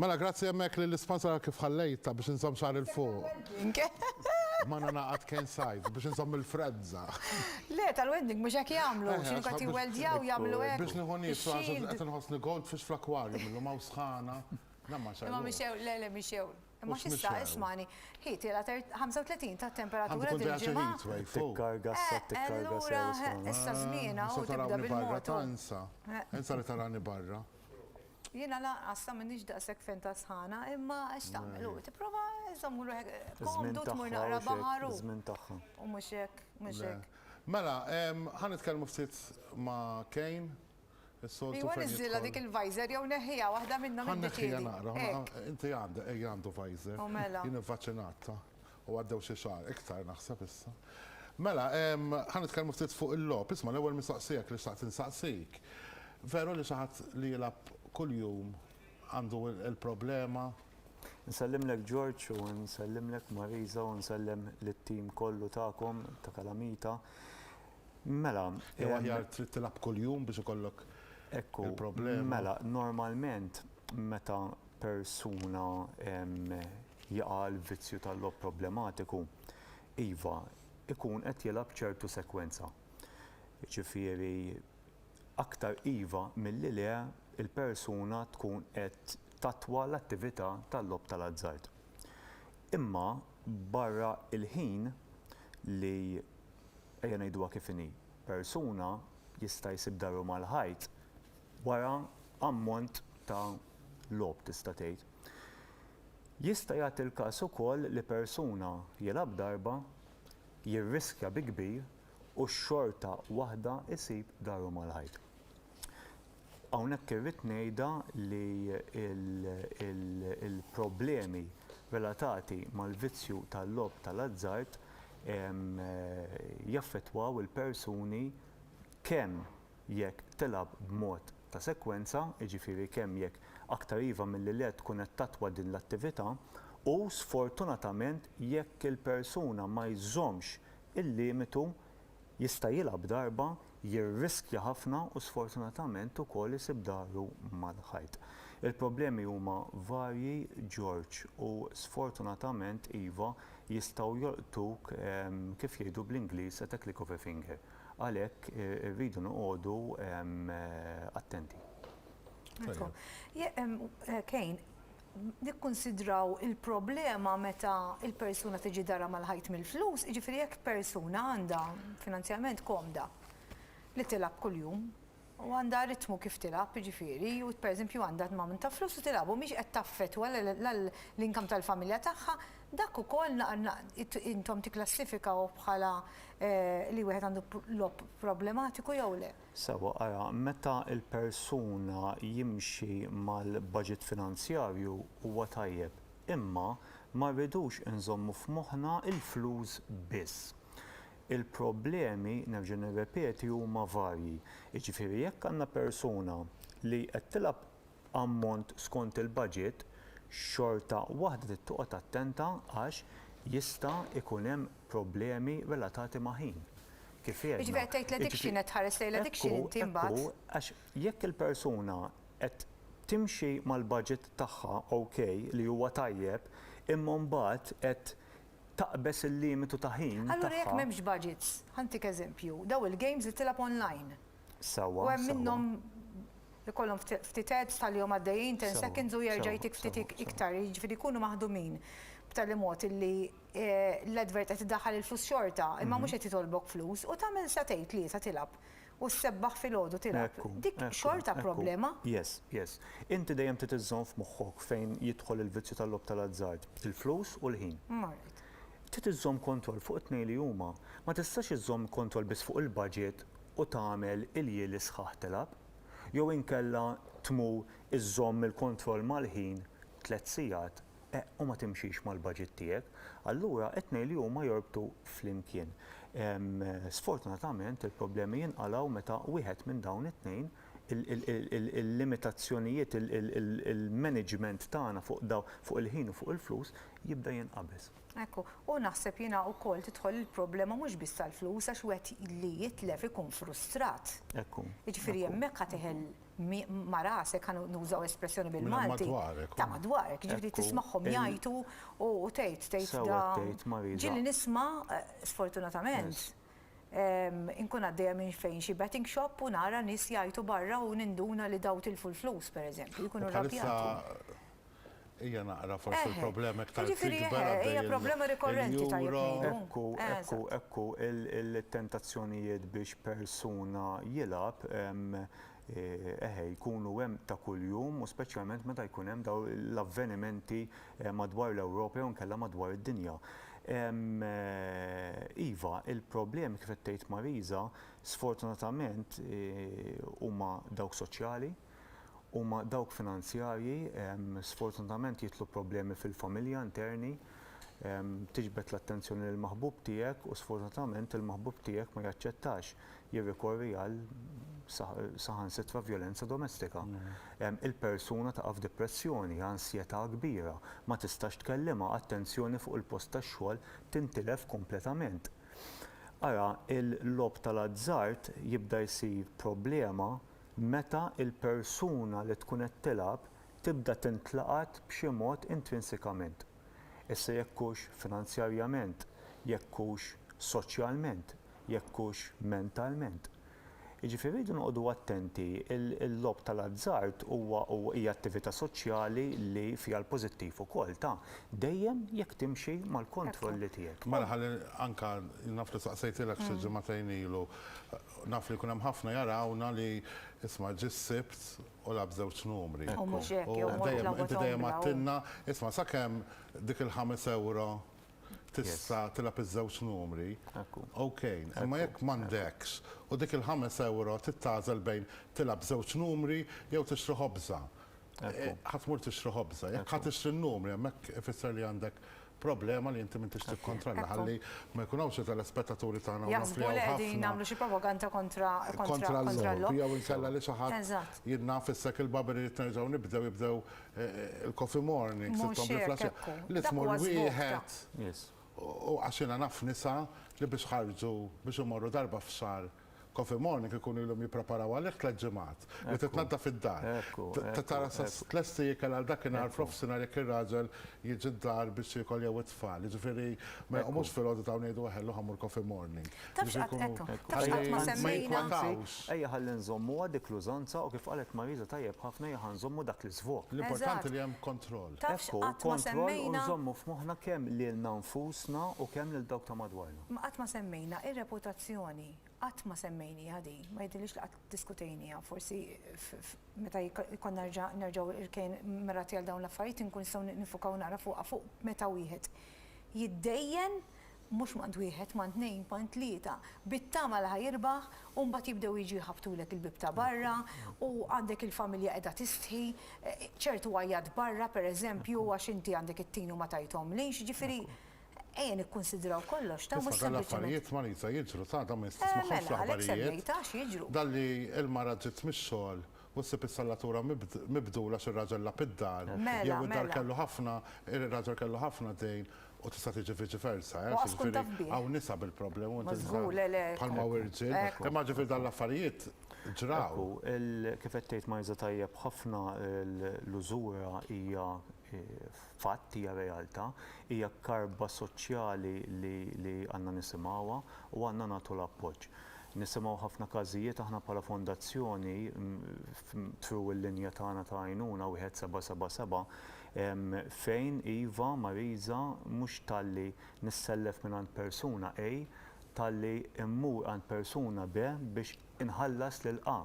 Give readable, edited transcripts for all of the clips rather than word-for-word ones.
Mela, grazzi jemmek li l-sponsor kif ħallejta biex nżom xar il-fuq. Ma naqat kien sajt biex nżom il-fredza. Le, tal-wedding mux għak jamlu, xinu għati weldjaw jamlu għek. Biex nħoni, għet nħosni goldfish fl-akwarju, millu maw sħana. Namma xar. Imma mixew, le, mixew. Imma xissa, ismani, ħiti la 35 ta' temperatura dil-ġimma. Tikkarga tikkarga Allura, issa zmina u tibda bil-motu. Ensa li tarani barra. Jena la, għassa minnix daqsek fenta sħana, imma xtamlu, t-prova zammu komdu t-mur naqra baħaru. Zmin taħħa. U muxek, muxek. Mela, ħan itkellmu ftit ma' Kane. Iwa nizzilla dik il-vajzer jew neħija waħda minnhom id-deċidi. Inti għandu vajzer. U mela. Jien vaċinata u għaddew xi xahar iktar naħseb issa. Mela, ħan nitkellmu ftit fuq il-lob, isma' l-ewwel mistaqsijek li xtaqt insaqsik. Veru li xi ħadd li jilab kuljum għandu il-problema. Nsellimlek George u nsellimlek Marisa u nsellem lit-tim kollu tagħkom ta' Kalamita. Mela, aħjar trid tilab kuljum biex ikollok il-problema. Mela, normalment meta persuna jaqa' l-vizzju tal-lob problematiku, iva, ikun qed jilab ċertu sekwenza. Ġifieri aktar iva milli le il-persuna tkun qed tatwa l-attività tal-lob tal-azzard. Imma barra il-ħin li ejja ngħiduha kif inhi, persuna jista' jsib daru mal-ħajt wara ammont ta' lob tista' tgħid. Jista' jagħti l-każ ukoll li persuna jilab darba, jirriskja bi kbir u x-xorta waħda isib daru mal-ħajt. Hawnhekk irrid ngħidha li il-problemi relatati mal-vizzju tal-lob tal-azzard jaffettwaw il-persuni kemm jekk tilab b'mod ta' sekwenza, jiġifieri kemm jekk aktar iva milli le tkun qed tatwa din l-attività, u sfortunatament jekk il-persuna ma jżommx il-limitu jista' jilab darba, jirriskja ħafna u sfortunatament ukoll isib daru mal-ħajt. Il-problemi huma varji, George, u sfortunatament iva jistgħu jolqtuk kif jgħidu bl-Ingliż at a click of a finger. Għalhekk irridu noqogħdu attenti. Kane, nikkonsidraw il-problema meta il-persuna tiġi dara mal-ħajt mill-flus, jiġifieri jekk persuna għandha finanzjalment komda li tilab kuljum u għandha ritmu kif tilab, jiġifieri, u pereżempju għandha tmam ta' flus u tilab u mhix qed taffettwa l-inkam tal-familja tagħha, dak ukoll intom tikklassifikaw bħala li wieħed għandu lob problematiku jew le. Sewa, ara, meta il-persuna jimxi mal-budget finanzjarju huwa tajjeb, imma ma rridux inżommu f'moħħna il-flus biss. Il-problemi, nerġa' nirrepeti, huma varji. Jiġifieri jekk għandna persuna li qed tilab ammont skont il-budget, xorta waħda tittoqgħod attenta għax jista' ikun hemm problemi relatati ma' ħin. Kif jgħidna. Jiġifieri tgħid l-addiction qed tħares lejn l-addiction inti mbagħad. Għax jekk il-persuna qed timxi mal-budget tagħha okej li huwa tajjeb, imma mbagħad qed taqbes il-limitu ta' ħin. Allura jekk m'hemmx budgets, ħantik eżempju, daw il-games li tilab online. Sewa. U hemm minnhom ikollhom ftit ads tal-jom għaddejjin 10 seconds u jerġa' jtik ftit iktar, jiġifieri jkunu maħdumin b'tali mod illi l-advert qed iddaħħal il-flus xorta, imma mhux qed jitolbok flus u tagħmel satejn tlieta tilab u s-sebbaħ fil-għodu tilab. Dik xorta problema? Yes. Inti dejjem trid iżżomm f'moħħok fejn jidħol il-vizzju tal-lob tal-azzard, il-flus u l-ħin. Trid iżżomm kontroll fuq it-tnejn li huma. Ma tistax iżżomm kontroll biss fuq il-budget u tagħmel il-jien li sħaħ tilab, jew inkella tmur iżżomm il-kontroll mal-ħin 3 sigħat u ma timxix mal-budget tiegħek, allura it-tnejn li huma jorbtu flimkien. Sfortunatament il-problemi jinqalgħu meta wieħed minn dawn it-tnejn il-limitazzjonijiet, il-management tagħna fuq il-ħin u fuq il-flus jibda jinqabes. Ekku, u naħseb jiena wkoll tidħol il-problema mhux biss tal-flus għax wieħed li jitlef ikun frustrat. Ekku. Jiġifieri hemmhekk ħateħel ma rasek għan nużaw espressjoni bil-Malti. madwarek, Ta' madwarek, ġifiri Ekku, tismaħħom jajtu u tgħid Sewa tgħid, Marisa. ġili nisma' sfortunatament. Inkun għaddejja minn fejn xi betting shop u nara nis jajtu barra u ninduna li daw tilfu l-flus, per eżempju, jkunu rrabjati. Ija naqra forsi il-problema iktar Ġifieri, tikber hija problema rikorrenti tajjeb ngħidu. Ekku, il-tentazzjonijiet biex persuna jilab jkunu hemm ta' kuljum u speċjalment meta jkun hemm daw l-avvenimenti madwar l-Ewropa u nkella madwar id-dinja. Iva, il-problemi kif qed tgħid Marisa, sfortunatament huma dawk soċjali, huma dawk finanzjarji, sfortunatament jitlu problemi fil-familja interni, tiġbed l-attenzjoni lill maħbub tiegħek u sfortunatament il-maħbub tiegħek ma jaċċettax jirrikorri għal saħansitra vjolenza domestika. Il-persuna taqa' f'depressjoni, ansjetà kbira, ma tistax tkellimha, attenzjoni fuq il-post tax-xogħol tintilef kompletament. Ara, il-lob tal-azzart jibda jsir problema meta il-persuna li tkun qed tilab tibda tintlaqat b'xi mod intrinsikament. Issa jekkux finanzjarjament, jekkux soċjalment, jekkux mentalment. Jiġifieri rridu noqogħdu attenti, il-lob tal-azzart huwa hija attività soċjali li fiha l-pożittiv ukoll ta' dejjem jekk timxi mal-kontrolli tiegħek. Mela ħalli anka naf li saqsejtilek xi ġimagħtejn ilu, naf li kun hemm ħafna jarawna li isma' ġissibt u lab żewġ numri. U mhux hekk, U jew mort dejjem lagħbu inti dejjem tombola u- għattilna, isma' sakemm dik il-5 euro tista' tilab iż-żewġ numri. Ekku. Okej, imma jekk m'għandekx u dik il-5 euro tittażel bejn tilab żewġ numri jew tixtri ħobża. Ħatmur tixtri ħobża, jekk ħadd tixtri n-numri hemmhekk ifisser li għandek problema li inti m'intix tikkontrolla ħalli ma jkunux il-telespettaturi tagħna u Jaħsbu li qegħdin nagħmlu xi propaganda kontra l-lobby jew l-lob. inkella li xi ħadd Eżatt. jinnafissek il-babri li nerġgħu jibdew il-coffee morning, Mhux sittom hekk, bil-flaxxa. ekku. Li Dak tmur huwa żbok wieħed Yes. u għaxina naf nisa li biex ħarġu biex imorru darba f'xar coffee morning ikunu ilhom jippreparaw għalek 3 ġimgħat li titnadda fid-dar. Ekku, Tara ekku, sa tlesti jikel għal dakinhar f'nofsinhar jekk ir-raġel jiġi d-dar biex jikol jew it-tfal. Jiġifieri ma jqomux fil-għodu ta' ngħidu weħel ħammur coffee morning. Tafx Biex qatt ikunu- ekku, tafx qatt ma Ma semmejna. jinkwatawx. Ejja ħalli nżommu dik l-użanza u kif qalet Marisa tajjeb ħafna ejja nżommu dak l-iżvok. L-importanti Eżatt. li hemm kontroll. Tafx Ekku, qatt ma kontroll u semmejna. nżommu f'moħħna kemm lilna nfusna u kemm lil dawk ta' madwarna. Ma qatt ma semmejna ir-reputazzjoni, qatt ma semmejni għadi, ma jidilix li qatt diskutejnija, forsi meta jkun nerġgħu irkejn mirati għal dawn l-affarijiet inkun nistgħu nifukaw nara fuq meta wieħed jiddejjen mhux mand wieħed, mand tnejn, mand tlieta, bit-tama li ħajirbaħ u mbagħad jibdew jiġu jħabtulek il-bib ta' barra u għandek il-familja qiegħda tistħi, ċertu għajjad barra pereżempju għax inti għandek it-tin u ma tajthom lejx, ġifieri ejja nikkonsidraw kollox ta' mhux Isma' sempliċement. dal-affarijiet Marisa jiġru ta' da ma jistismaħħux Mela, għalhekk l-aħbarijiet. semmejta jiġru. Dalli il-mara ġiet mix-xogħol u ssib is-sallatura mibdula xi raġel lab id-dar. Mela, Jew id-dar mela. kellu ħafna, ir-raġel kellu ħafna dejn u tista' tiġi viċi versa. Waqas kun taf bih. Hawn nisa bil-problemu. Mażgur, le, le. Bħalma wirġiel. Ekku. Imma ġifier dal-affarijiet ġraw. Ekku, kif qed tgħid Marisa tajjeb ħafna l-użura hija fatt, hija realtà, hija karba soċjali li għandna nisimgħuha u għandna nagħtu l-appoġġ. Nisimgħu ħafna każijiet aħna bħala fondazzjoni tru l-linja tagħna ta' għajnuna 1777 fejn iva Marisa mhux talli nissellef minn għand persuna A talli immur għand persuna B biex inħallas lil A.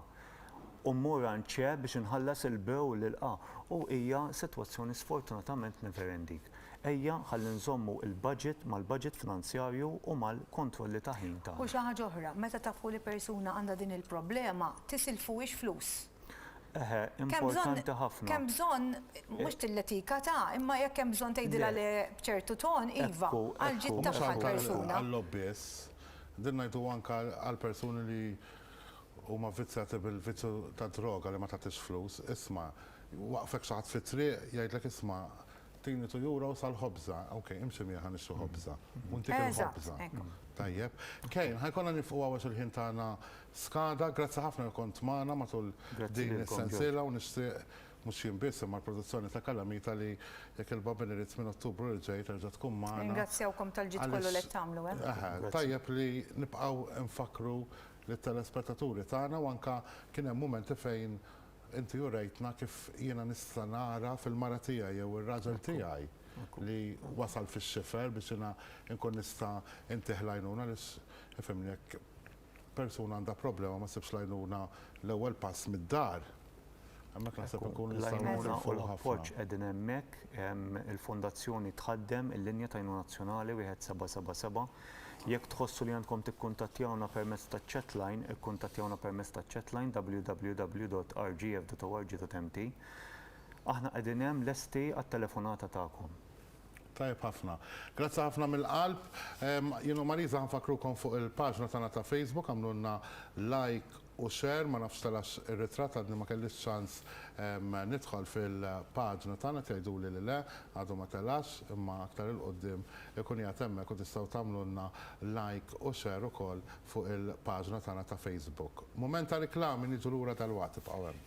U mmur għand C biex inħallas il-B u lil A. U hija sitwazzjoni sfortunatament never ending. Ejja ħalli nżommu il-budget mal-budget finanzjarju u mal-kontrolli ta' ħin tagħna. U xi ħaġa oħra, meta tafu li persuna għandha din il-problema, tisilfuwix flus. Importanti ħafna. Kemm bżonn mhux tilletika ta' imma jekk hemm bżonn tgħidilha li b'ċertu ton iva, Ekku, għal ġid ekku. Mhux tagħha anke persuna. għall-lobbies, din ngħidu anke għal persuni li huma vizzjati bil-vizzju ta' droga li ma tagħtix flus, isma' waqfek xi ħadd fit-triq jgħidlek isma' tini €2 sal-ħobza, ok, imxi miħan ixu ħobza, untik Eżatt, il-ħobza. ekku. Tajjeb. Kejn, ħajkonna nifqu għawax il-ħin tagħna skada, grazzi ħafna li kont magħna matul Grazzi din lilkom, is-sensiela u nixtieq mhux jinbiss imma l-produzzjoni ta' Kalamita li jekk il-Babin irid minn Ottubru li ġej terġa' tkun magħna. Ringrazzjawkom tal-ġid kollu li tagħmlu. Aha, tajjeb li nibqgħu nfakru lit-telespettaturi tagħna u anke kien hemm mumenti fejn inti jurejtna kif jiena nista' nara fil-mara tiegħi jew ir-raġel tiegħi li wasal fix-xifer biex jiena nkun nista' intih lajnuna li ifhimni jekk persuna għandha problema ma sibx lajnuna l-ewwel pass mid-dar. Hemmhekk naħseb nkun nistgħu L-għajnuna u nifrħu l-appoġġ ħafna. qegħdin hemmhekk, il-fondazzjoni tħaddem il-linja ta' għajnuna nazzjonali 1777. Jekk tħossu li għandkom tikkuntattjawna permezz ta' chatline, ikkuntattjawna permezz ta' chatline www.rgf.org.mt. Aħna qegħdin hemm lesti għat-telefonata tagħkom. Tajb ħafna. Grazzi ħafna mill-qalb. Jienu Mariza ħanfakrukom fuq il-paġna tagħna ta' Facebook, għamlulna like u share, ma nafx talax ir-ritratt għadni ma kellix ċans nidħol fil-paġna tagħna tgħiduli li le, għadu ma telax, imma aktar il-qoddim ikun jagħtemmek u tistgħu tagħmlulna like u share ukoll fuq il-paġna tagħna ta' Facebook. Mument ta' riklami niġu lura tal-waqt ibqgħu hemm.